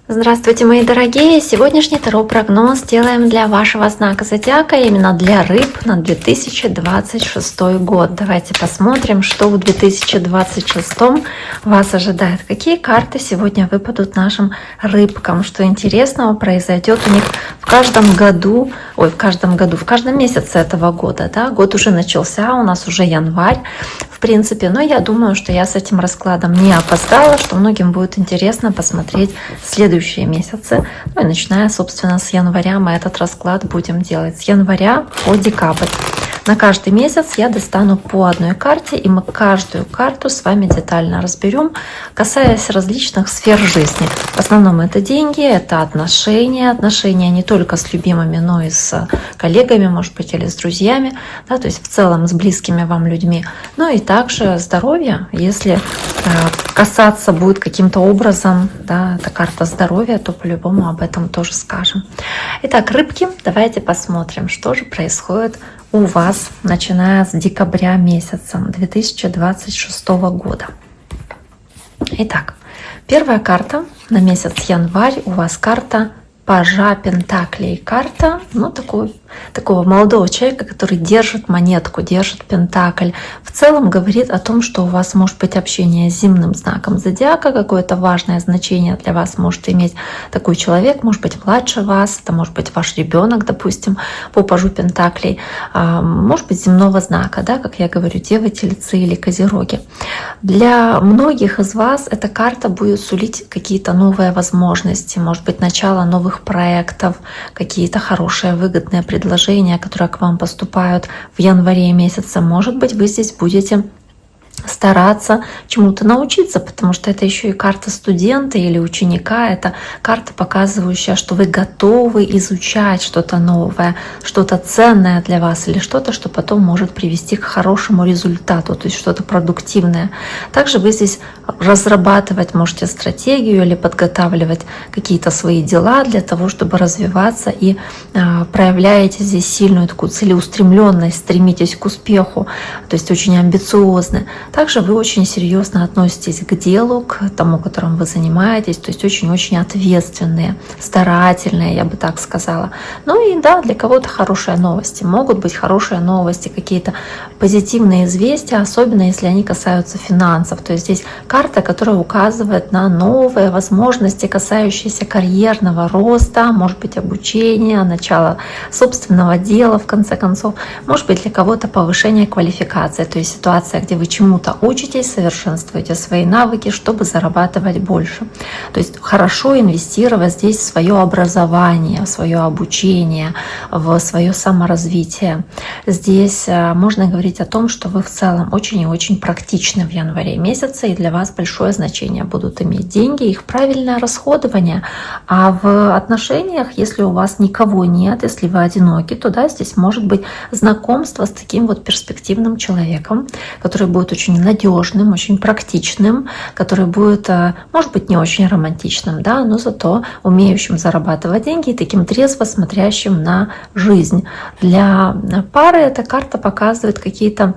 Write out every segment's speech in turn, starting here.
Здравствуйте, мои дорогие! Сегодняшний таро-прогноз делаем для вашего знака зодиака, именно для рыб на 2026 год. Давайте посмотрим, что в 2026 вас ожидает. Какие карты сегодня выпадут нашим рыбкам, что интересного произойдет у них в каждом месяце этого года. Да? Год уже начался, у нас уже январь. В принципе, но я думаю, что я с этим раскладом не опоздала, что многим будет интересно посмотреть следующие месяцы. Ну и начиная, собственно, с января мы этот расклад будем делать. С января по декабрь. На каждый месяц я достану по одной карте, и мы каждую карту с вами детально разберем, касаясь различных сфер жизни. В основном это деньги, это отношения не только с любимыми, но и с коллегами, может быть, или с друзьями, да, то есть в целом с близкими вам людьми. Ну и также здоровье, если касаться будет каким-то образом, да, это карта здоровья, то по-любому об этом тоже скажем. Итак, рыбки, давайте посмотрим, что же происходит у вас, начиная с декабря месяца 2026 года. Итак, первая карта на месяц январь у вас карта Пажа Пентаклей. Карта, такого молодого человека, который держит монетку, держит пентакль. В целом говорит о том, что у вас может быть общение с земным знаком зодиака, какое-то важное значение для вас может иметь такой человек, может быть младше вас, это может быть ваш ребенок, допустим, по Пажу Пентаклей, может быть земного знака, да, как я говорю, девы, тельцы или козероги. Для многих из вас эта карта будет сулить какие-то новые возможности, может быть начало новых проектов, какие-то хорошие, выгодные предложения, которые к вам поступают в январе месяце. Может быть, вы здесь будете стараться чему-то научиться, потому что это еще и карта студента или ученика, это карта, показывающая, что вы готовы изучать что-то новое, что-то ценное для вас или что-то, что потом может привести к хорошему результату, то есть что-то продуктивное. Также вы здесь разрабатывать можете стратегию или подготавливать какие-то свои дела для того, чтобы развиваться, и проявляете здесь сильную такую целеустремленность, стремитесь к успеху, то есть очень амбициозны. Также вы очень серьезно относитесь к делу, к тому, которым вы занимаетесь, то есть очень-очень ответственные, старательные, я бы так сказала. Ну и да, для кого-то хорошие новости. Могут быть хорошие новости, какие-то позитивные известия, особенно если они касаются финансов. То есть здесь карта, которая указывает на новые возможности, касающиеся карьерного роста, может быть обучения, начала собственного дела, в конце концов. Может быть для кого-то повышение квалификации, то есть ситуация, где вы чему-то учитесь, совершенствуете свои навыки, чтобы зарабатывать больше. То есть хорошо инвестировать здесь в свое образование, в свое обучение, в свое саморазвитие. Здесь можно говорить о том, что вы в целом очень и очень практичны в январе месяце, и для вас большое значение будут иметь деньги, их правильное расходование. А в отношениях, если у вас никого нет, если вы одиноки, то да, здесь может быть знакомство с таким вот перспективным человеком, который будет очень надежным, очень практичным, который будет, может быть, не очень романтичным, да, но зато умеющим зарабатывать деньги и таким трезво смотрящим на жизнь. Для пары эта карта показывает какие-то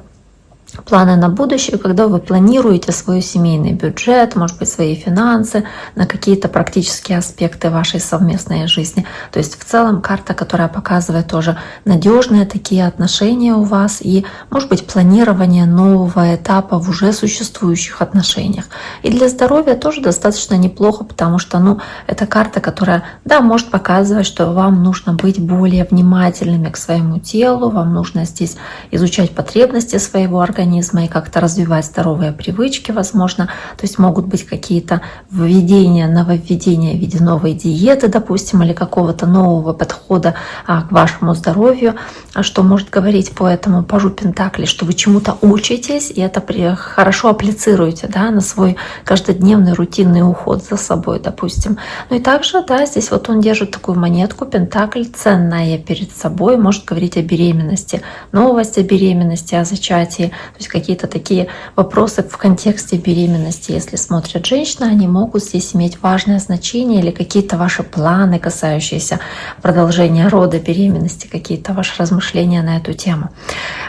планы на будущее, когда вы планируете свой семейный бюджет, может быть, свои финансы, на какие-то практические аспекты вашей совместной жизни. То есть в целом карта, которая показывает тоже надежные такие отношения у вас и, может быть, планирование нового этапа в уже существующих отношениях. И для здоровья тоже достаточно неплохо, потому что, это карта, которая, да, может показывать, что вам нужно быть более внимательными к своему телу, вам нужно здесь изучать потребности своего организма и как-то развивать здоровые привычки, возможно. То есть могут быть какие-то нововведения в виде новой диеты, допустим, или какого-то нового подхода к вашему здоровью, что может говорить по этому Пажу Пентаклей, что вы чему-то учитесь, и это хорошо апплицируете, да, на свой каждодневный рутинный уход за собой, допустим. Ну и также, да, здесь вот он держит такую монетку, Пентакль, ценная перед собой, может говорить о беременности, новость о беременности, о зачатии. То есть какие-то такие вопросы в контексте беременности, если смотрят женщины, они могут здесь иметь важное значение, или какие-то ваши планы, касающиеся продолжения рода, беременности, какие-то ваши размышления на эту тему.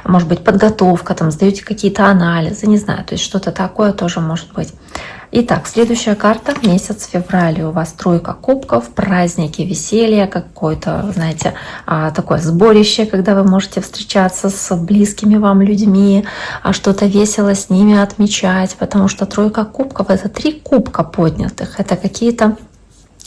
Может быть, подготовка, сдаете какие-то анализы, не знаю, то есть что-то такое тоже может быть. Итак, следующая карта, месяц февраль. У вас тройка кубков, праздники, веселье, какое-то, знаете, такое сборище, когда вы можете встречаться с близкими вам людьми, что-то весело с ними отмечать, потому что тройка кубков — это 3 кубка поднятых, это какие-то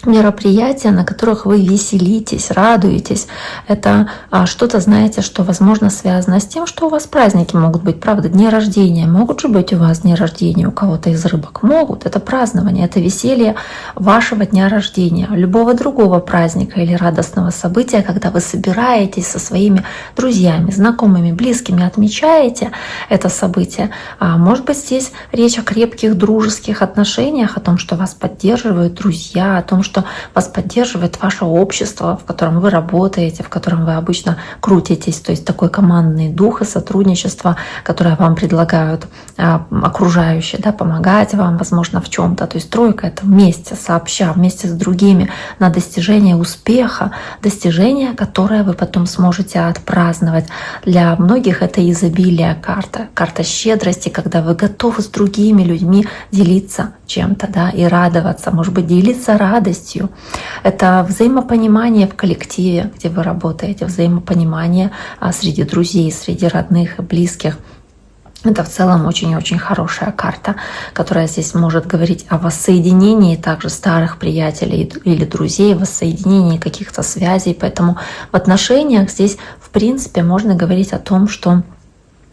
мероприятия, на которых вы веселитесь, радуетесь. Это что-то, знаете, что, возможно, связано с тем, что у вас праздники могут быть, правда, дни рождения. Могут же быть у вас дни рождения у кого-то из рыбок? Могут. Это празднование, это веселье вашего дня рождения, любого другого праздника или радостного события, когда вы собираетесь со своими друзьями, знакомыми, близкими, отмечаете это событие. Может быть, здесь речь о крепких дружеских отношениях, о том, что вас поддерживают друзья, о том, что вас поддерживает ваше общество, в котором вы работаете, в котором вы обычно крутитесь, то есть такой командный дух и сотрудничество, которое вам предлагают окружающие, да, помогать вам, возможно, в чем-то. То есть тройка — это вместе, сообща, вместе с другими на достижение успеха, достижение, которое вы потом сможете отпраздновать. Для многих это изобилие карта, карта щедрости, когда вы готовы с другими людьми делиться чем-то, да, и радоваться, может быть, делиться радостью. Это взаимопонимание в коллективе, где вы работаете, взаимопонимание среди друзей, среди родных и близких. Это в целом очень-очень хорошая карта, которая здесь может говорить о воссоединении также старых приятелей или друзей, воссоединении каких-то связей. Поэтому в отношениях здесь, в принципе, можно говорить о том, что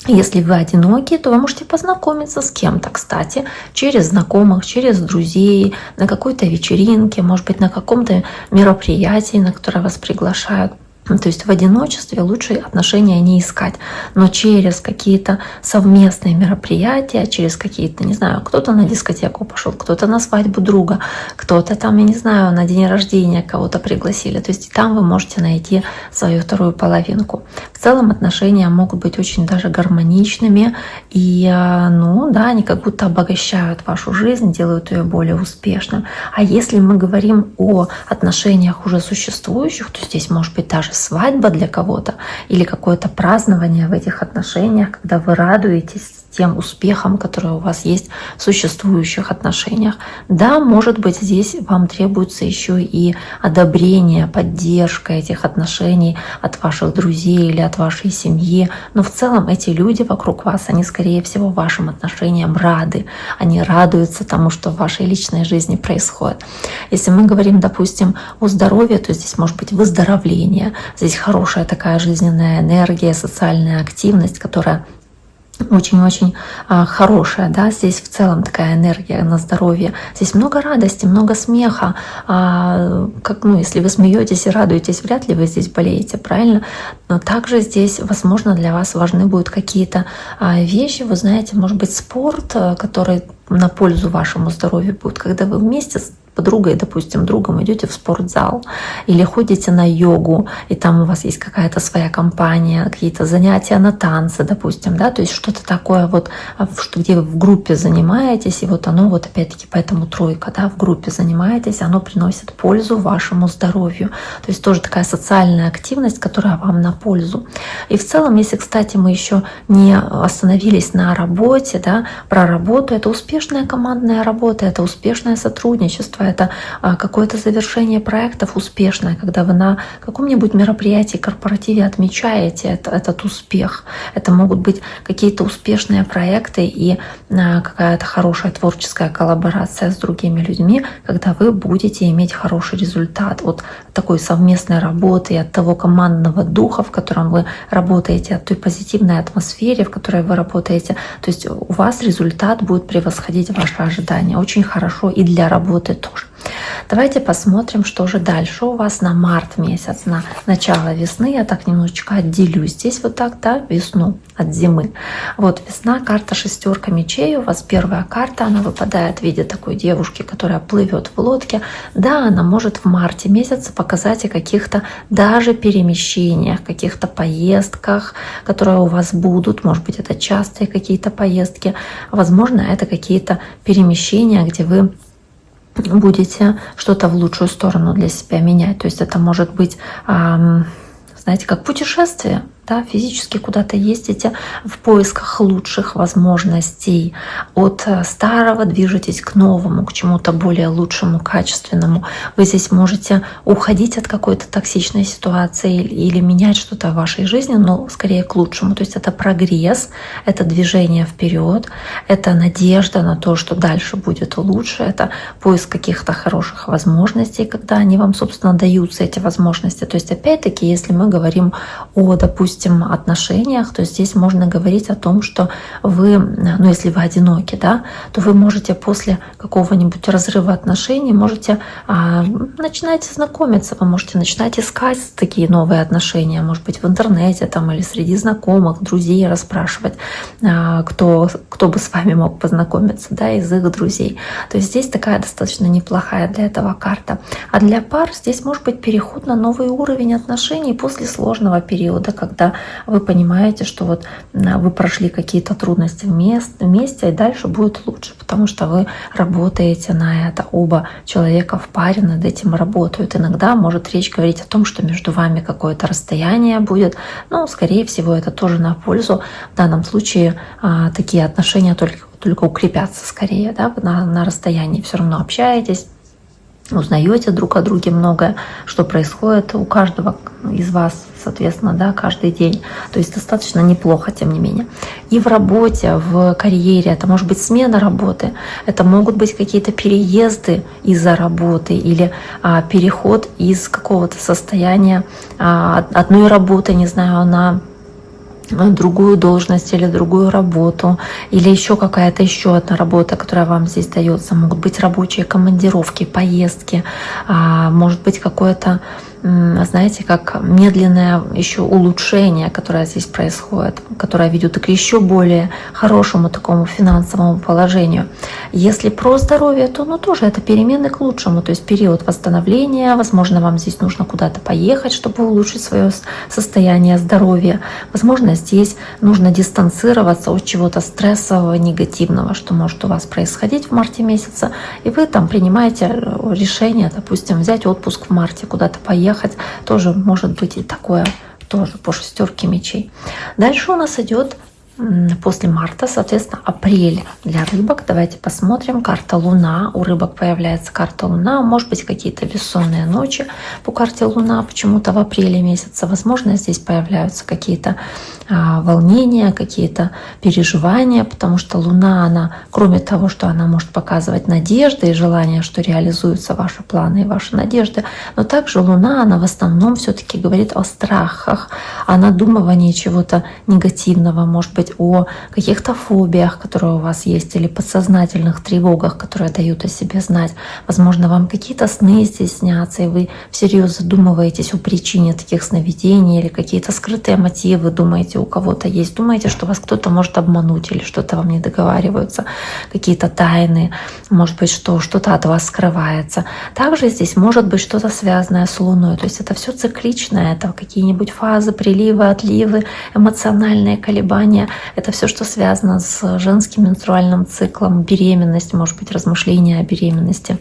если вы одиноки, то вы можете познакомиться с кем-то, кстати, через знакомых, через друзей, на какой-то вечеринке, может быть, на каком-то мероприятии, на которое вас приглашают. То есть в одиночестве лучше отношения не искать, но через какие-то совместные мероприятия, через какие-то, не знаю, кто-то на дискотеку пошел, кто-то на свадьбу друга, кто-то там, я не знаю, на день рождения кого-то пригласили. То есть там вы можете найти свою вторую половинку. В целом отношения могут быть очень даже гармоничными, и, ну да, они как будто обогащают вашу жизнь, делают ее более успешным. А если мы говорим о отношениях уже существующих, то здесь может быть даже свадьба для кого-то или какое-то празднование в этих отношениях, когда вы радуетесь тем успехам, которые у вас есть в существующих отношениях. Да, может быть, здесь вам требуется еще и одобрение, поддержка этих отношений от ваших друзей или от вашей семьи, но в целом эти люди вокруг вас, они, скорее всего, вашим отношениям рады, они радуются тому, что в вашей личной жизни происходит. Если мы говорим, допустим, о здоровье, то здесь может быть выздоровление, здесь хорошая такая жизненная энергия, социальная активность, которая очень-очень хорошая, да, здесь в целом такая энергия на здоровье. Здесь много радости, много смеха. Если вы смеетесь и радуетесь, вряд ли вы здесь болеете, правильно? Но также здесь, возможно, для вас важны будут какие-то вещи, вы знаете, может быть, спорт, который на пользу вашему здоровью будет, когда вы вместе с подругой, допустим, другом идете в спортзал или ходите на йогу, и там у вас есть какая-то своя компания, какие-то занятия на танцы, допустим, да, то есть что-то такое вот, где вы в группе занимаетесь, и вот оно вот опять-таки поэтому тройка, да, в группе занимаетесь, оно приносит пользу вашему здоровью, то есть тоже такая социальная активность, которая вам на пользу. И в целом, если, кстати, мы еще не остановились на работе, да, про работу, это успешная командная работа, это успешное сотрудничество, это какое-то завершение проектов успешное, когда вы на каком-нибудь мероприятии, корпоративе отмечаете этот успех. Это могут быть какие-то успешные проекты и какая-то хорошая творческая коллаборация с другими людьми, когда вы будете иметь хороший результат от такой совместной работы и от того командного духа, в котором вы работаете, от той позитивной атмосфере, в которой вы работаете. То есть у вас результат будет превосходить ваши ожидания. Очень хорошо и для работы тоже. Давайте посмотрим, что же дальше у вас на март месяц, на начало весны. Я так немножечко отделю здесь вот так, да, весну от зимы. Вот весна, карта шестерка мечей. У вас первая карта, она выпадает в виде такой девушки, которая плывет в лодке. Да, она может в марте месяце показать о каких-то даже перемещениях, каких-то поездках, которые у вас будут. Может быть, это частые какие-то поездки. Возможно, это какие-то перемещения, где вы будете что-то в лучшую сторону для себя менять. То есть это может быть, знаете, как путешествие. да, физически куда-то ездите в поисках лучших возможностей. От старого движетесь к новому, к чему-то более лучшему, качественному. Вы здесь можете уходить от какой-то токсичной ситуации или менять что-то в вашей жизни, но скорее к лучшему. То есть это прогресс, это движение вперед, это надежда на то, что дальше будет лучше, это поиск каких-то хороших возможностей, когда они вам, собственно, даются, эти возможности. То есть опять-таки, если мы говорим о, допустим, отношениях, то здесь можно говорить о том, что вы, ну если вы одиноки, да, то вы можете после какого-нибудь разрыва отношений, можете начинать знакомиться, вы можете начинать искать такие новые отношения, может быть, в интернете там, или среди знакомых, друзей расспрашивать, кто бы с вами мог познакомиться, да, из их друзей. То есть здесь такая достаточно неплохая для этого карта. А для пар здесь может быть переход на новый уровень отношений после сложного периода, когда вы понимаете, что вот вы прошли какие-то трудности вместе, и дальше будет лучше, потому что вы работаете на это. Оба человека в паре над этим работают. Иногда может речь говорить о том, что между вами какое-то расстояние будет, но, скорее всего, это тоже на пользу. В данном случае такие отношения только укрепятся скорее, да, вы на расстоянии все равно общаетесь, узнаете друг о друге многое, что происходит у каждого из вас, соответственно, да, каждый день. То есть достаточно неплохо, тем не менее. И в работе, в карьере, это может быть смена работы, это могут быть какие-то переезды из-за работы или переход из какого-то состояния одной работы, не знаю, на другую должность или другую работу, или еще какая-то еще одна работа, которая вам здесь дается. Могут быть рабочие командировки, поездки, может быть какое-то, знаете, как медленное еще улучшение, которое здесь происходит, которое ведет к еще более хорошему такому финансовому положению. Если про здоровье, то тоже это перемены к лучшему, то есть период восстановления, возможно, вам здесь нужно куда-то поехать, чтобы улучшить свое состояние здоровья. Возможно, здесь нужно дистанцироваться от чего-то стрессового, негативного, что может у вас происходить в марте месяце, и вы там принимаете решение, допустим, взять отпуск в марте, куда-то поехать, тоже может быть и такое, тоже по шестерке мечей. Дальше у нас идет после марта, соответственно, апрель для рыбок. Давайте посмотрим. Карта Луна. У рыбок появляется карта Луна. Может быть, какие-то бессонные ночи по карте Луна почему-то в апреле месяце. Возможно, здесь появляются какие-то волнения, какие-то переживания, потому что Луна, она, кроме того, что она может показывать надежды и желание, что реализуются ваши планы и ваши надежды, но также Луна, она в основном все-таки говорит о страхах, о надумывании чего-то негативного, может быть, о каких-то фобиях, которые у вас есть, или подсознательных тревогах, которые дают о себе знать. Возможно, вам какие-то сны здесь снятся, и вы всерьез задумываетесь о причине таких сновидений, или какие-то скрытые мотивы, думаете, у кого-то есть, думаете, что вас кто-то может обмануть, или что-то вам не договариваются, какие-то тайны, может быть, что что-то от вас скрывается. Также здесь может быть что-то связанное с Луной, то есть это все цикличное, это какие-нибудь фазы, приливы, отливы, эмоциональные колебания. Это все, что связано с женским менструальным циклом, беременность, может быть, размышления о беременности.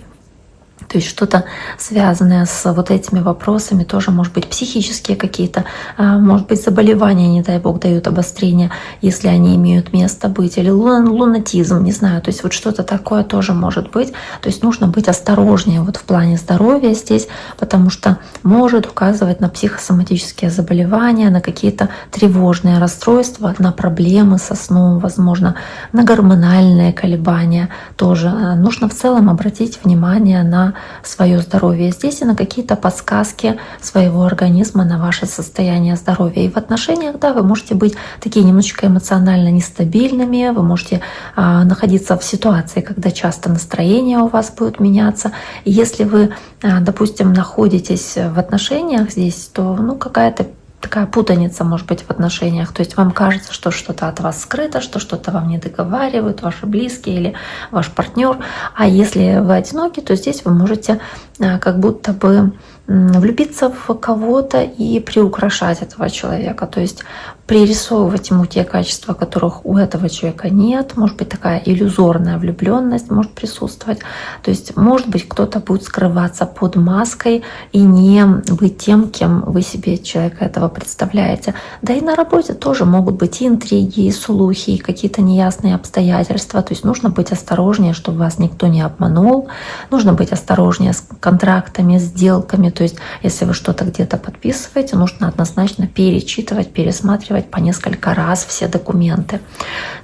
То есть что-то связанное с вот этими вопросами, тоже может быть психические какие-то, может быть заболевания, не дай бог, дают обострение, если они имеют место быть, или лунатизм, не знаю, то есть вот что-то такое тоже может быть. То есть нужно быть осторожнее вот в плане здоровья здесь, потому что может указывать на психосоматические заболевания, на какие-то тревожные расстройства, на проблемы со сном, возможно, на гормональные колебания тоже. Нужно в целом обратить внимание на свое здоровье здесь и на какие-то подсказки своего организма на ваше состояние здоровья. И в отношениях, да, вы можете быть такие немножечко эмоционально нестабильными, вы можете находиться в ситуации, когда часто настроение у вас будет меняться. И если вы, допустим, находитесь в отношениях здесь, то какая-то такая путаница может быть в отношениях. То есть вам кажется, что что-то от вас скрыто, что что-то вам не договаривают ваши близкие или ваш партнер. А если вы одиноки, то здесь вы можете как будто бы влюбиться в кого-то и приукрашать этого человека, то есть пририсовывать ему те качества, которых у этого человека нет. Может быть, такая иллюзорная влюбленность может присутствовать. То есть, может быть, кто-то будет скрываться под маской и не быть тем, кем вы себе человека этого представляете. Да и на работе тоже могут быть и интриги, и слухи, и какие-то неясные обстоятельства. То есть нужно быть осторожнее, чтобы вас никто не обманул. Нужно быть осторожнее с контрактами, сделками. То есть, если вы что-то где-то подписываете, нужно однозначно перечитывать, пересматривать по несколько раз все документы.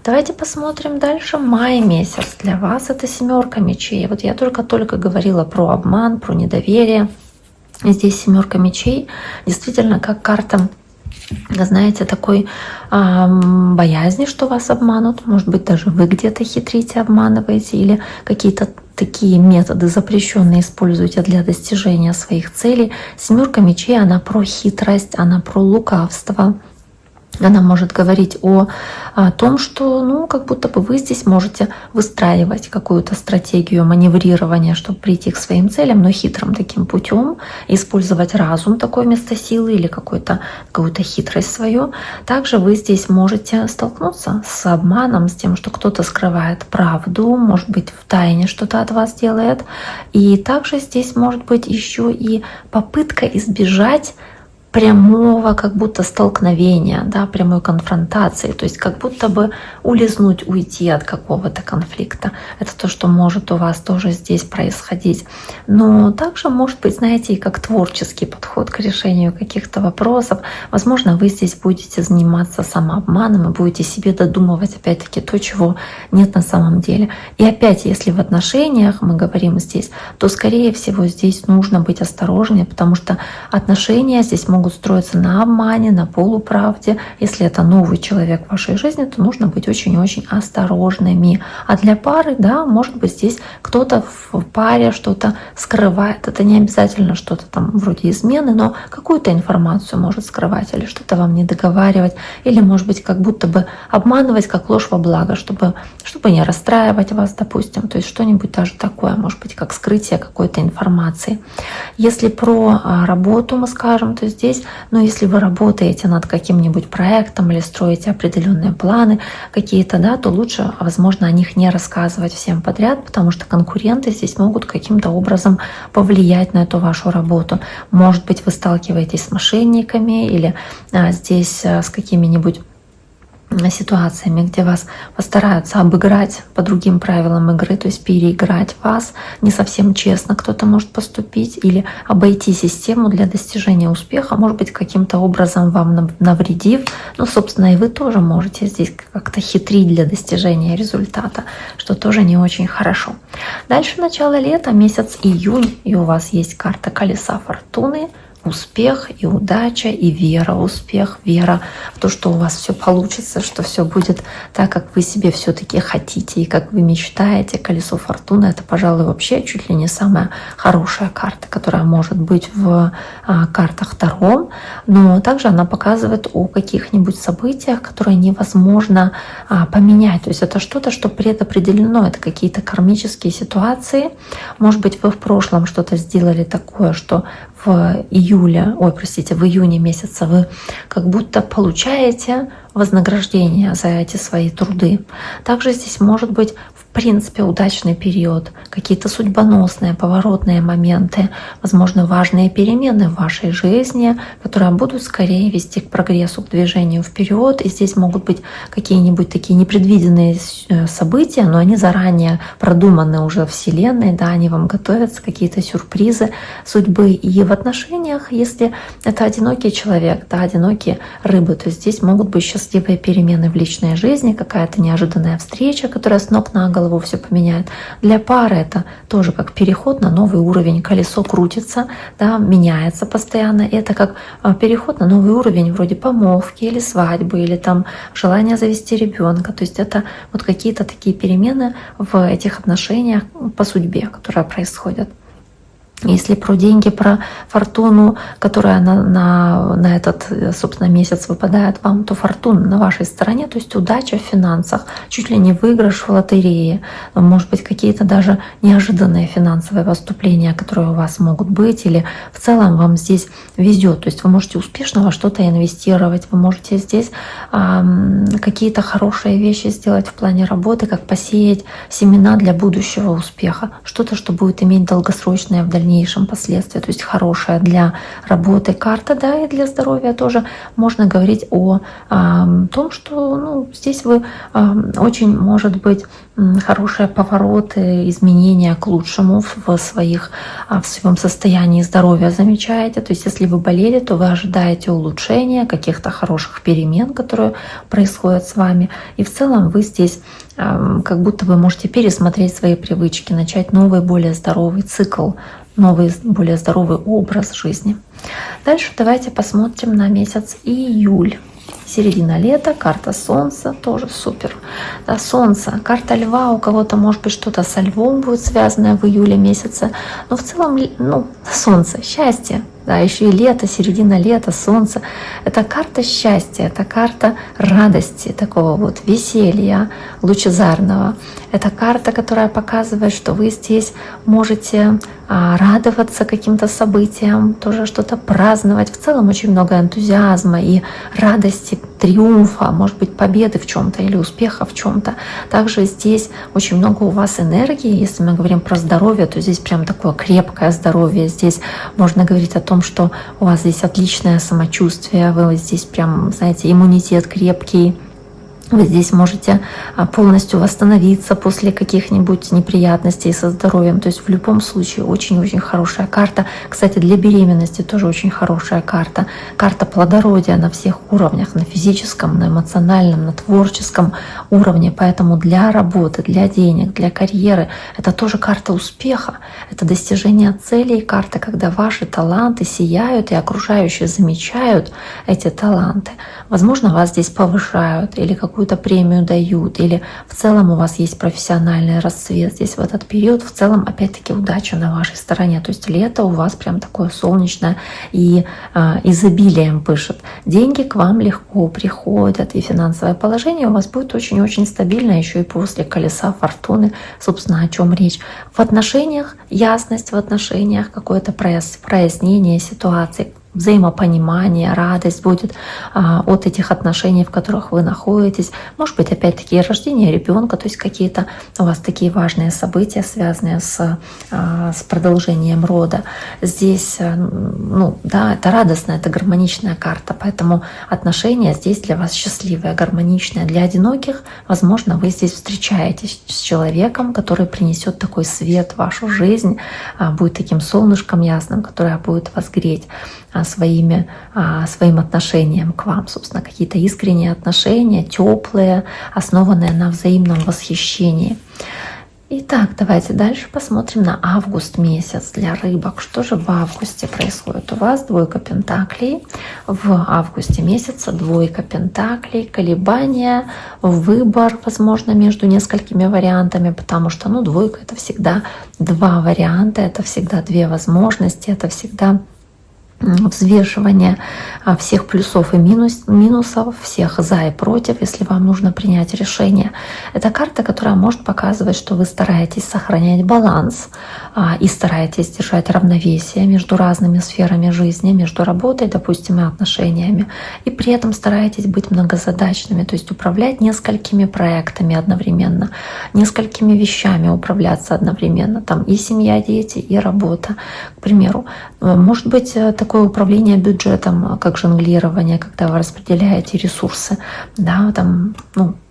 Давайте посмотрим дальше. Май месяц для вас — это 7 мечей. Вот я только говорила про обман, про недоверие. Здесь 7 мечей действительно как карта, знаете, такой боязни, что вас обманут. Может быть, даже вы где-то хитрите, обманываете или какие-то такие методы запрещенные используете для достижения своих целей. 7 мечей, она про хитрость, она про лукавство. Она может говорить о том, что как будто бы вы здесь можете выстраивать какую-то стратегию маневрирования, чтобы прийти к своим целям, но хитрым таким путем, использовать разум такой вместо силы или какую-то хитрость свою. Также вы здесь можете столкнуться с обманом, с тем, что кто-то скрывает правду, может быть, в тайне что-то от вас делает. И также здесь может быть еще и попытка избежать прямого как будто столкновения, да, прямой конфронтации, то есть как будто бы улизнуть, уйти от какого-то конфликта. Это то, что может у вас тоже здесь происходить. Но также может быть, знаете, и как творческий подход к решению каких-то вопросов. Возможно, вы здесь будете заниматься самообманом и будете себе додумывать опять-таки то, чего нет на самом деле. И опять, если в отношениях мы говорим здесь, то скорее всего здесь нужно быть осторожнее, потому что отношения здесь могут строиться на обмане, на полуправде. Если это новый человек в вашей жизни, то нужно быть очень-очень осторожными. А для пары, да, может быть, здесь кто-то в паре что-то скрывает. Это не обязательно что-то там вроде измены, но какую-то информацию может скрывать или что-то вам не договаривать, или, может быть, как будто бы обманывать как ложь во благо, чтобы не расстраивать вас, допустим. То есть что-нибудь даже такое, может быть, как скрытие какой-то информации. Если про работу мы скажем, то здесь, если вы работаете над каким-нибудь проектом или строите определенные планы какие-то, да, то лучше, возможно, о них не рассказывать всем подряд, потому что конкуренты здесь могут каким-то образом повлиять на эту вашу работу. Может быть, вы сталкиваетесь с мошенниками или здесь с какими-нибудь ситуациями, где вас постараются обыграть по другим правилам игры, то есть переиграть вас, не совсем честно кто-то может поступить или обойти систему для достижения успеха, может быть, каким-то образом вам навредив. Собственно, и вы тоже можете здесь как-то хитрить для достижения результата, что тоже не очень хорошо. Дальше начало лета, месяц июнь, и у вас есть карта колеса фортуны, успех и удача, и вера в успех, вера в то, что у вас все получится, что все будет так, как вы себе все-таки хотите и как вы мечтаете. Колесо фортуны — это, пожалуй, вообще чуть ли не самая хорошая карта, которая может быть в картах Таро, но также она показывает о каких-нибудь событиях, которые невозможно поменять. То есть это что-то, что предопределено, это какие-то кармические ситуации. Может быть, вы в прошлом что-то сделали такое, что в июне месяца вы как будто получаете вознаграждение за эти свои труды. Также здесь может быть в принципе удачный период, какие-то судьбоносные, поворотные моменты, возможно, важные перемены в вашей жизни, которые будут скорее вести к прогрессу, к движению вперед. И здесь могут быть какие-нибудь такие непредвиденные события, но они заранее продуманы уже Вселенной, да, они вам готовятся, какие-то сюрпризы судьбы. И в отношениях, если это одинокий человек, да, одинокие рыбы, то здесь могут быть счастливые перемены в личной жизни, какая-то неожиданная встреча, которая с ног на голову все поменяет. Для пары это тоже как переход на новый уровень. Колесо крутится, да, меняется постоянно. Это как переход на новый уровень, вроде помолвки или свадьбы, или там желание завести ребенка. То есть это вот какие-то такие перемены в этих отношениях по судьбе, которые происходят. Если про деньги, про фортуну, которая на этот, собственно, месяц выпадает вам, то фортуна на вашей стороне, то есть удача в финансах, чуть ли не выигрыш в лотерее, может быть, какие-то даже неожиданные финансовые поступления, которые у вас могут быть, или в целом вам здесь везет, то есть вы можете успешно во что-то инвестировать, вы можете здесь какие-то хорошие вещи сделать в плане работы, как посеять семена для будущего успеха, что-то, что будет иметь долгосрочное в дальнейшем последствия, то есть хорошая для работы карта, да, и для здоровья тоже можно говорить о том, что здесь вы очень, может быть, хорошие повороты, изменения к лучшему в своем состоянии здоровья замечаете. То есть если вы болели, то вы ожидаете улучшения, каких-то хороших перемен, которые происходят с вами. И в целом вы здесь как будто вы можете пересмотреть свои привычки, начать новый, более здоровый цикл, новый, более здоровый образ жизни. Дальше давайте посмотрим на месяц июль. Середина лета, карта Солнца, тоже супер. Да, Солнце, карта Льва, у кого-то может быть что-то со Львом будет связанное в июле месяце, но в целом, Солнце, счастье, да, еще и лето, середина лета, Солнце. Это карта счастья, это карта радости, такого вот веселья лучезарного. Это карта, которая показывает, что вы здесь можете радоваться каким-то событиям, тоже что-то праздновать. В целом очень много энтузиазма и радости, триумфа, может быть, победы в чем-то или успеха в чем-то. Также здесь очень много у вас энергии. Если мы говорим про здоровье, то здесь прям такое крепкое здоровье. Здесь можно говорить о том, что у вас здесь отличное самочувствие, вы здесь прям, знаете, иммунитет крепкий. Вы здесь можете полностью восстановиться после каких-нибудь неприятностей со здоровьем. То есть в любом случае очень-очень хорошая карта. Кстати, для беременности тоже очень хорошая карта. Карта плодородия на всех уровнях, на физическом, на эмоциональном, на творческом уровне. Поэтому для работы, для денег, для карьеры это тоже карта успеха. Это достижение целей, карта, когда ваши таланты сияют и окружающие замечают эти таланты. Возможно, вас здесь повышают или какую-то премию дают, или в целом у вас есть профессиональный расцвет здесь в этот период. В целом, опять-таки, удача на вашей стороне. То есть лето у вас прям такое солнечное и изобилием пышет. Деньги к вам легко приходят, и финансовое положение у вас будет очень-очень стабильно, еще и после колеса фортуны. Собственно, о чем речь. В отношениях ясность, в отношениях какое-то прояснение ситуации, взаимопонимание, радость будет от этих отношений, в которых вы находитесь. Может быть, опять-таки, рождение ребенка, то есть какие-то у вас такие важные события, связанные с продолжением рода. Здесь, это радостная, это гармоничная карта, поэтому отношения здесь для вас счастливые, гармоничные. Для одиноких, возможно, вы здесь встречаетесь с человеком, который принесет такой свет в вашу жизнь, будет таким солнышком ясным, которое будет вас греть своим отношением к вам, собственно, какие-то искренние отношения, теплые, основанные на взаимном восхищении. Итак, давайте дальше посмотрим на август месяц для рыбок. Что же в августе происходит? У вас двойка пентаклей. В августе месяца двойка пентаклей, колебания, выбор, возможно, между несколькими вариантами, потому что, двойка — это всегда два варианта, это всегда две возможности, это всегда взвешивание всех плюсов и минусов, всех за и против, если вам нужно принять решение. Это карта, которая может показывать, что вы стараетесь сохранять баланс и стараетесь держать равновесие между разными сферами жизни, между работой, допустим, и отношениями, и при этом стараетесь быть многозадачными, то есть управлять несколькими проектами одновременно, несколькими вещами управляться одновременно, там и семья, дети, и работа, к примеру. Может быть, такое управление бюджетом, как жонглирование, когда вы распределяете ресурсы, да, там,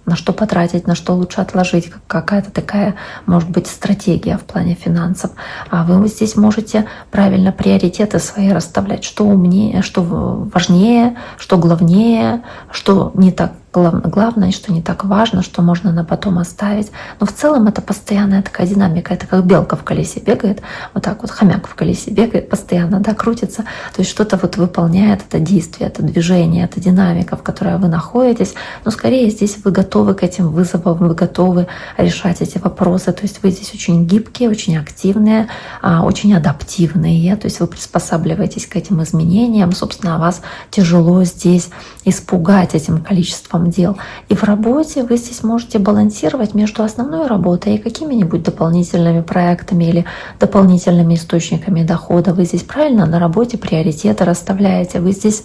на что потратить, на что лучше отложить, какая-то такая, может быть, стратегия в плане финансов. А вы здесь можете правильно приоритеты свои расставлять, что умнее, что важнее, что главнее, что не так главное, что не так важно, что можно на потом оставить. Но в целом это постоянная такая динамика. Это как белка в колесе бегает, вот так вот хомяк в колесе бегает постоянно, да, крутится. То есть что-то вот выполняет это действие, это движение, это динамика, в которой вы находитесь. Но скорее здесь вы готовы к этим вызовам, вы готовы решать эти вопросы. То есть вы здесь очень гибкие, очень активные, очень адаптивные. То есть вы приспосабливаетесь к этим изменениям. Собственно, вас тяжело здесь испугать этим количеством дел. И в работе вы здесь можете балансировать между основной работой и какими-нибудь дополнительными проектами или дополнительными источниками дохода. Вы здесь правильно на работе приоритеты расставляете. Вы здесь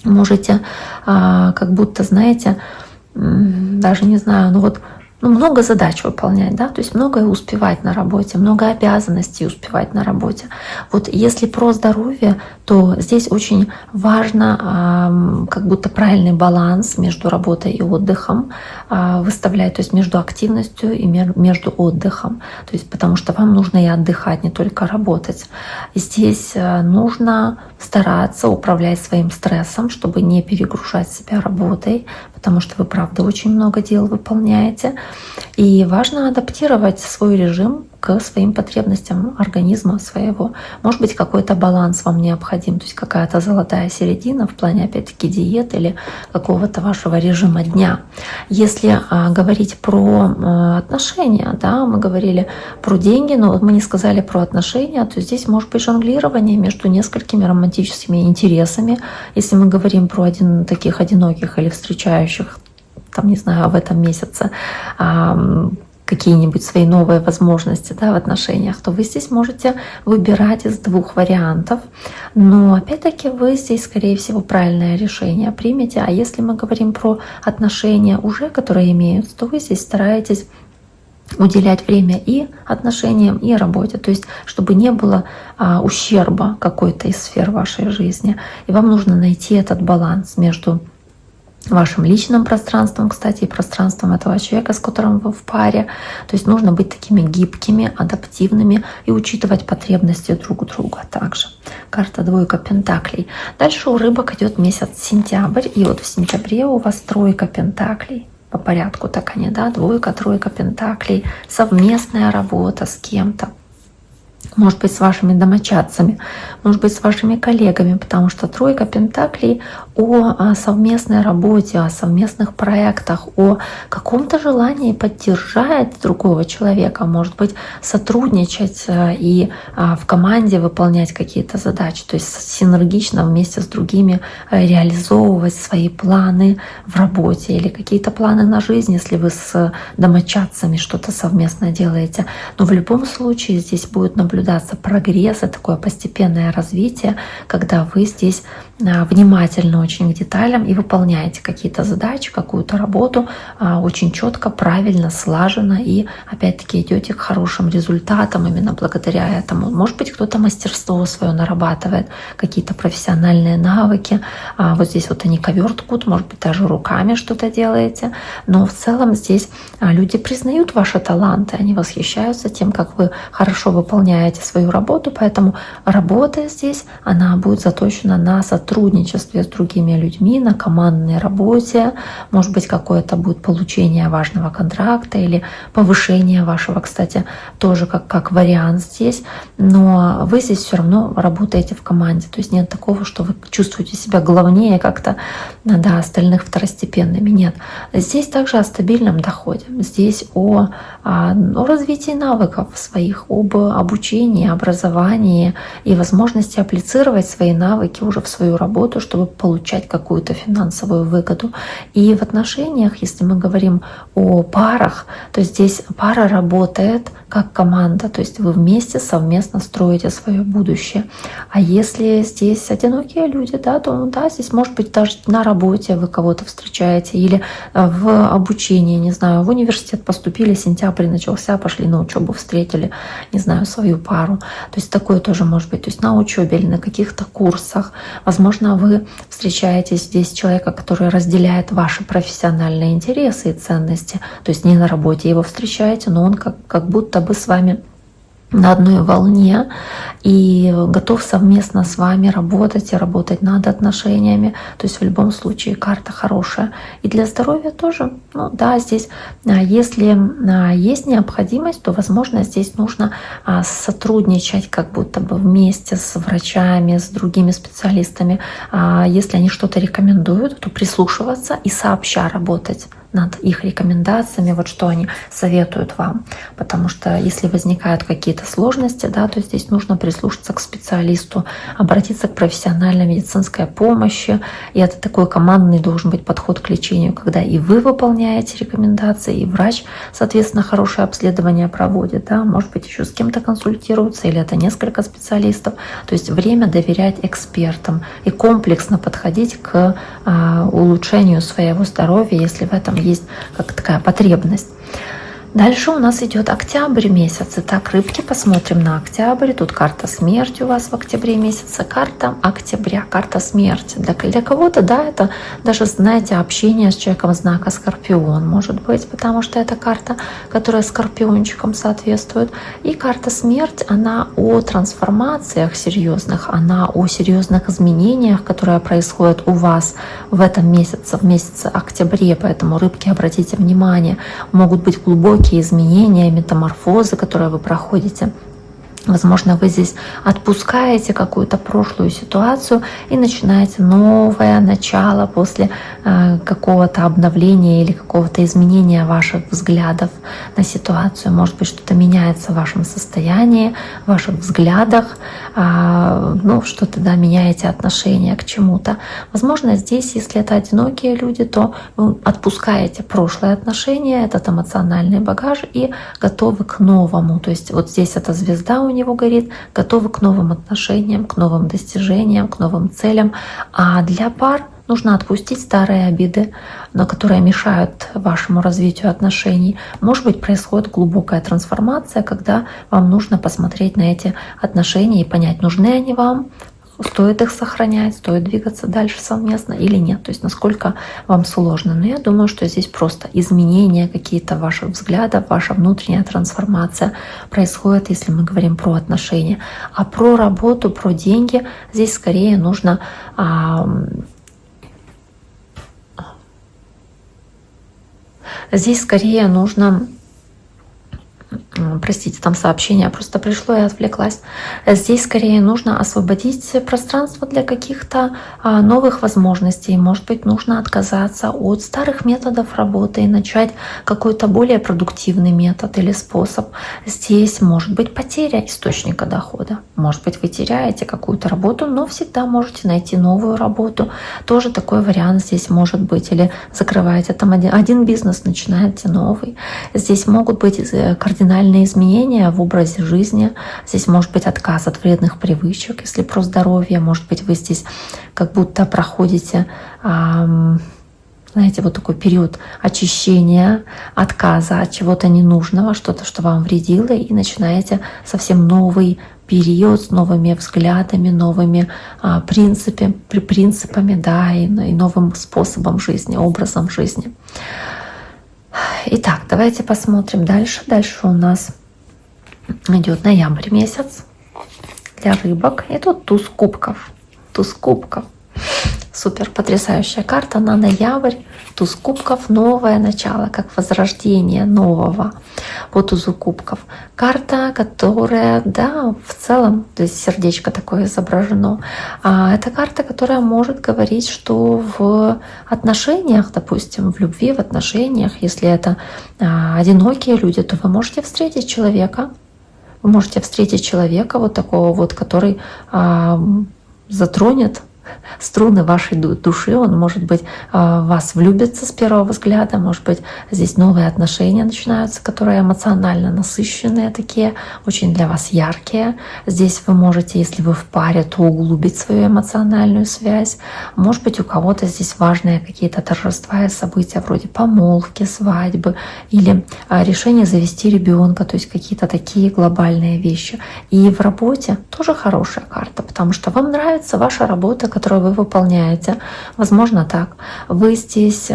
можете как будто, знаете, даже не знаю, много задач выполнять, да, то есть многое успевать на работе, много обязанностей успевать на работе. Вот если про здоровье, то здесь очень важно как будто правильный баланс между работой и отдыхом выставлять, то есть между активностью и между отдыхом, то есть потому что вам нужно и отдыхать, не только работать. И здесь нужно стараться управлять своим стрессом, чтобы не перегружать себя работой, потому что вы, правда, очень много дел выполняете. И важно адаптировать свой режим к своим потребностям организма своего. Может быть, какой-то баланс вам необходим, то есть какая-то золотая середина в плане, опять-таки, диет или какого-то вашего режима дня. Если говорить про отношения, да, мы говорили про деньги, но вот мы не сказали про отношения, то здесь может быть жонглирование между несколькими романтическими интересами. Если мы говорим про таких одиноких или встречающих, там, не знаю, в этом месяце какие-нибудь свои новые возможности, да, в отношениях, то вы здесь можете выбирать из двух вариантов. Но опять-таки вы здесь, скорее всего, правильное решение примете. А если мы говорим про отношения уже, которые имеются, то вы здесь стараетесь уделять время и отношениям, и работе, то есть чтобы не было ущерба какой-то из сфер вашей жизни. И вам нужно найти этот баланс между вашим личным пространством, кстати, и пространством этого человека, с которым вы в паре. То есть нужно быть такими гибкими, адаптивными и учитывать потребности друг друга также. Карта двойка пентаклей. Дальше у рыбок идет месяц сентябрь, и вот в сентябре у вас тройка пентаклей. По порядку так они, да, двойка, тройка пентаклей, совместная работа с кем-то. Может быть, с вашими домочадцами, может быть, с вашими коллегами, потому что тройка пентаклей о совместной работе, о совместных проектах, о каком-то желании поддержать другого человека, может быть, сотрудничать и в команде выполнять какие-то задачи, то есть синергично вместе с другими реализовывать свои планы в работе или какие-то планы на жизнь, если вы с домочадцами что-то совместно делаете. Но в любом случае здесь будет наблюдаться прогресс и такое постепенное развитие, когда вы здесь внимательны очень к деталям и выполняете какие-то задачи, какую-то работу очень четко, правильно, слаженно и опять-таки идете к хорошим результатам именно благодаря этому. Может быть, кто-то мастерство свое нарабатывает, какие-то профессиональные навыки. Вот здесь вот они ковер ткут, может быть, даже руками что-то делаете. Но в целом здесь люди признают ваши таланты, они восхищаются тем, как вы хорошо выполняете свою работу, поэтому работа здесь, она будет заточена на сотрудничестве с другими людьми, на командной работе, может быть, какое-то будет получение важного контракта или повышение вашего, кстати, тоже как вариант здесь, но вы здесь все равно работаете в команде, то есть нет такого, что вы чувствуете себя главнее как-то, да, остальных второстепенными, нет. Здесь также о стабильном доходе, здесь о развитии навыков своих, об обучении, образовании и возможности апплицировать свои навыки уже в свою работу, чтобы получать какую-то финансовую выгоду. И в отношениях, если мы говорим о парах, то здесь пара работает как команда, то есть вы вместе совместно строите свое будущее. А если здесь одинокие люди, да, то да, здесь может быть даже на работе вы кого-то встречаете или в обучении, не знаю, в университет поступили, сентябрь начался, пошли на учебу, встретили, не знаю, свою пару. То есть такое тоже может быть, то есть на учебе или на каких-то курсах. Возможно, вы встречаетесь здесь человека, который разделяет ваши профессиональные интересы и ценности, то есть не на работе его встречаете, но он как будто бы с вами на одной волне и готов совместно с вами работать и работать над отношениями. То есть в любом случае карта хорошая. И для здоровья тоже. Ну да, здесь, если есть необходимость, то, возможно, здесь нужно сотрудничать как будто бы вместе с врачами, с другими специалистами. Если они что-то рекомендуют, то прислушиваться и сообща работать над их рекомендациями, вот что они советуют вам. Потому что если возникают какие-то сложности, да, то здесь нужно прислушаться к специалисту, обратиться к профессиональной медицинской помощи. И это такой командный должен быть подход к лечению, когда и вы выполняете рекомендации, и врач, соответственно, хорошее обследование проводит. Да, может быть, еще с кем-то консультируется, или это несколько специалистов. То есть время доверять экспертам и комплексно подходить к улучшению своего здоровья, если в этом есть как такая потребность. Дальше у нас идет октябрь месяц. Итак, рыбки, посмотрим на октябрь. Тут карта смерти у вас в октябре месяце. Карта октября, карта смерти. Для кого-то, да, это даже, знаете, общение с человеком знака Скорпион, может быть, потому что это карта, которая скорпиончиком соответствует. И карта смерть, она о трансформациях серьезных, она о серьезных изменениях, которые происходят у вас в этом месяце, в месяце октябре. Поэтому, рыбки, обратите внимание, могут быть глубокие изменения, метаморфозы, которые вы проходите. Возможно, вы здесь отпускаете какую-то прошлую ситуацию и начинаете новое начало после какого-то обновления или какого-то изменения ваших взглядов на ситуацию. Может быть, что-то меняется в вашем состоянии, в ваших взглядах, ну, что-то, да, меняете отношение к чему-то. Возможно, здесь, если это одинокие люди, то вы отпускаете прошлые отношения, этот эмоциональный багаж и готовы к новому. То есть вот здесь эта звезда у него горит, готовы к новым отношениям, к новым достижениям, к новым целям. А для пар нужно отпустить старые обиды, но которые мешают вашему развитию отношений. Может быть, происходит глубокая трансформация, когда вам нужно посмотреть на эти отношения и понять, нужны они вам, стоит их сохранять, стоит двигаться дальше совместно или нет. То есть насколько вам сложно. Но я думаю, что здесь просто изменения какие-то ваших взглядов, ваша внутренняя трансформация происходит, если мы говорим про отношения. А про работу, про деньги здесь скорее нужно простите, там сообщение просто пришло, я отвлеклась. Здесь скорее нужно освободить пространство для каких-то новых возможностей. Может быть, нужно отказаться от старых методов работы и начать какой-то более продуктивный метод или способ. Здесь может быть потеря источника дохода. Может быть, вы теряете какую-то работу, но всегда можете найти новую работу. Тоже такой вариант здесь может быть. Или закрываете там один бизнес, начинаете новый. Здесь могут быть кардинальные изменения в образе жизни. Здесь может быть отказ от вредных привычек, если про здоровье. Может быть, вы здесь как будто проходите, знаете, вот такой период очищения, отказа от чего-то ненужного, что-то, что вам вредило, и начинаете совсем новый период с новыми взглядами, новыми принципами, да, и новым способом жизни, образом жизни. Итак, давайте посмотрим дальше. Дальше у нас идет ноябрь месяц для рыбок. И тут туз кубков. Туз кубков. Супер, потрясающая карта на ноябрь. Туз кубков, новое начало, как возрождение нового по тузу кубков. Карта, которая, да, в целом, здесь сердечко такое изображено. Это карта, которая может говорить, что в отношениях, допустим, в любви, в отношениях, если это одинокие люди, то вы можете встретить человека. Вы можете встретить человека вот такого вот, который затронет струны вашей души, он, может быть, в вас влюбится с первого взгляда, может быть, здесь новые отношения начинаются, которые эмоционально насыщенные, такие, очень для вас яркие. Здесь вы можете, если вы в паре, то углубить свою эмоциональную связь. Может быть, у кого-то здесь важные какие-то торжества и события, вроде помолвки, свадьбы или решение завести ребенка, то есть какие-то такие глобальные вещи. И в работе тоже хорошая карта, потому что вам нравится ваша работа, которую вы выполняете. Возможно, так. Вы здесь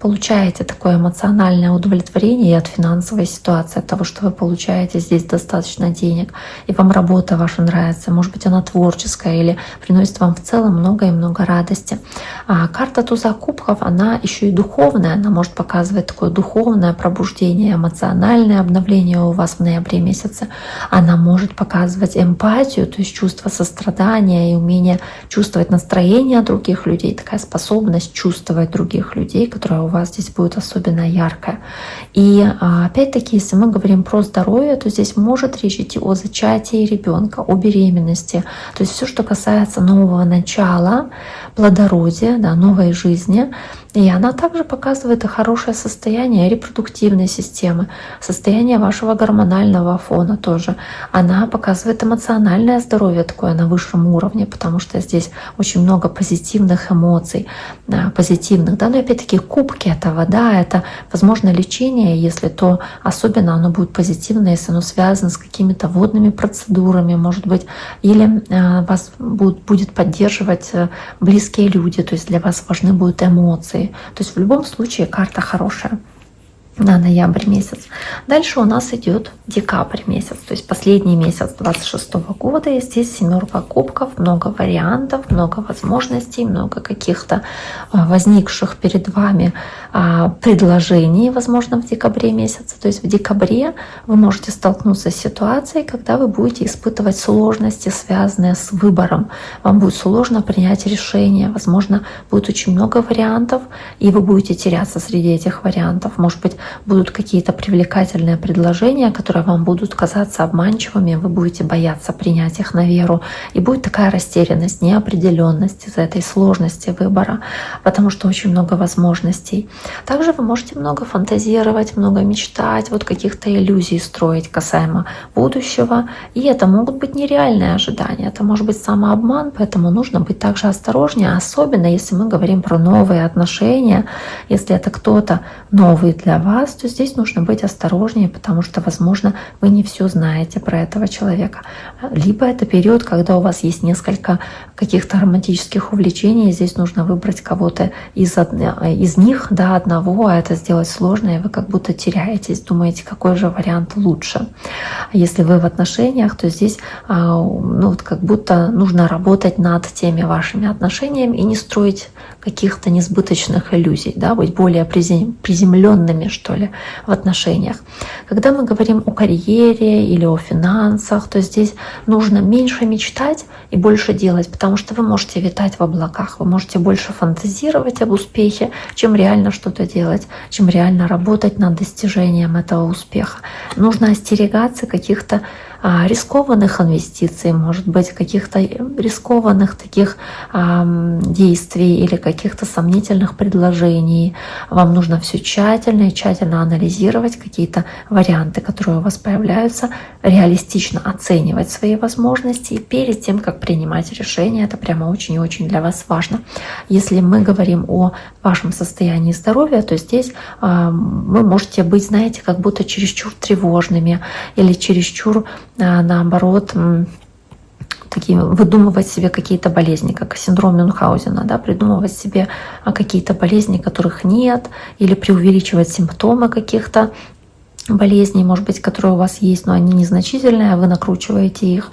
получаете такое эмоциональное удовлетворение и от финансовой ситуации, от того, что вы получаете здесь достаточно денег, и вам работа ваша нравится, может быть, она творческая или приносит вам в целом много и много радости. А карта Туза кубков, она еще и духовная, она может показывать такое духовное пробуждение, эмоциональное обновление у вас в ноябре месяце. Она может показывать эмпатию, то есть чувство сострадания и умение чувствовать настроение других людей, такая способность чувствовать других людей, которая у вас здесь будет особенно яркая. И опять-таки, если мы говорим про здоровье, то здесь может речь идти о зачатии ребенка, о беременности. То есть все, что касается нового начала, плодородия, да, новой жизни. И она также показывает и хорошее состояние репродуктивной системы, состояние вашего гормонального фона тоже. Она показывает эмоциональное здоровье такое на высшем уровне, потому что здесь очень много позитивных эмоций, позитивных. Да? Но опять-таки кубки — это вода, это, возможно, лечение, если то особенно оно будет позитивно, если оно связано с какими-то водными процедурами, может быть, или вас будет поддерживать близкие люди, то есть для вас важны будут эмоции. То есть в любом случае карта хорошая на ноябрь месяц. Дальше у нас идет декабрь месяц, то есть последний месяц 26 года. И здесь 7 кубков, много вариантов, много возможностей, много каких-то возникших перед вами предложений, возможно, в декабре месяце. То есть в декабре вы можете столкнуться с ситуацией, когда вы будете испытывать сложности, связанные с выбором. Вам будет сложно принять решение, возможно, будет очень много вариантов, и вы будете теряться среди этих вариантов. Может быть, будут какие-то привлекательные предложения, которые вам будут казаться обманчивыми, вы будете бояться принять их на веру, и будет такая растерянность, неопределенность из-за этой сложности выбора, потому что очень много возможностей. Также вы можете много фантазировать, много мечтать, вот каких-то иллюзий строить касаемо будущего, и это могут быть нереальные ожидания, это может быть самообман, поэтому нужно быть также осторожнее, особенно если мы говорим про новые отношения, если это кто-то новый для вас, то здесь нужно быть осторожнее, потому что, возможно, вы не все знаете про этого человека. Либо это период, когда у вас есть несколько каких-то романтических увлечений, и здесь нужно выбрать кого-то из них, да, одного, а это сделать сложно, и вы как будто теряетесь, думаете, какой же вариант лучше. Если вы в отношениях, то здесь вот как будто нужно работать над теми вашими отношениями и не строить каких-то несбыточных иллюзий, да, быть более приземленными, что ли, в отношениях. Когда мы говорим о карьере или о финансах, то здесь нужно меньше мечтать и больше делать, потому что вы можете витать в облаках, вы можете больше фантазировать об успехе, чем реально что-то делать, чем реально работать над достижением этого успеха. Нужно остерегаться каких-то рискованных инвестиций, может быть, каких-то рискованных таких действий или каких-то сомнительных предложений. Вам нужно все тщательно и тщательно анализировать какие-то варианты, которые у вас появляются, реалистично оценивать свои возможности и перед тем, как принимать решение. Это прямо очень и очень для вас важно. Если мы говорим о вашем состоянии здоровья, то здесь вы можете быть, знаете, как будто чересчур тревожными или чересчур наоборот, выдумывать себе какие-то болезни, как синдром Мюнхгаузена, да, придумывать себе какие-то болезни, которых нет, или преувеличивать симптомы каких-то болезней, может быть, которые у вас есть, но они незначительные, а вы накручиваете их.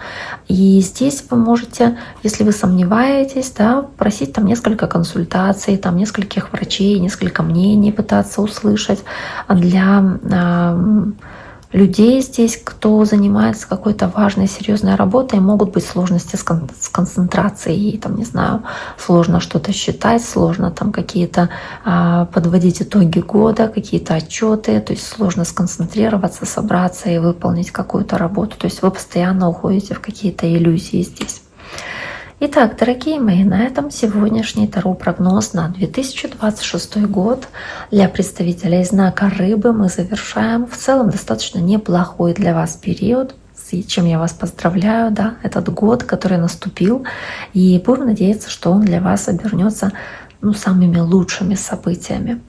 И здесь вы можете, если вы сомневаетесь, да, просить там несколько консультаций, там нескольких врачей, несколько мнений пытаться услышать для людей здесь, кто занимается какой-то важной, серьезной работой, могут быть сложности с концентрацией, там, не знаю, сложно что-то считать, сложно там какие-то подводить итоги года, какие-то отчеты, то есть сложно сконцентрироваться, собраться и выполнить какую-то работу. То есть вы постоянно уходите в какие-то иллюзии здесь. Итак, дорогие мои, на этом сегодняшний таро-прогноз на 2026 год для представителей знака Рыбы мы завершаем. В целом достаточно неплохой для вас период, с чем я вас поздравляю, да, этот год, который наступил, и будем надеяться, что он для вас обернется самыми лучшими событиями.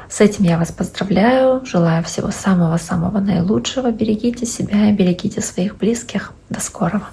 С этим я вас поздравляю, желаю всего самого-самого наилучшего, берегите себя и берегите своих близких. До скорого!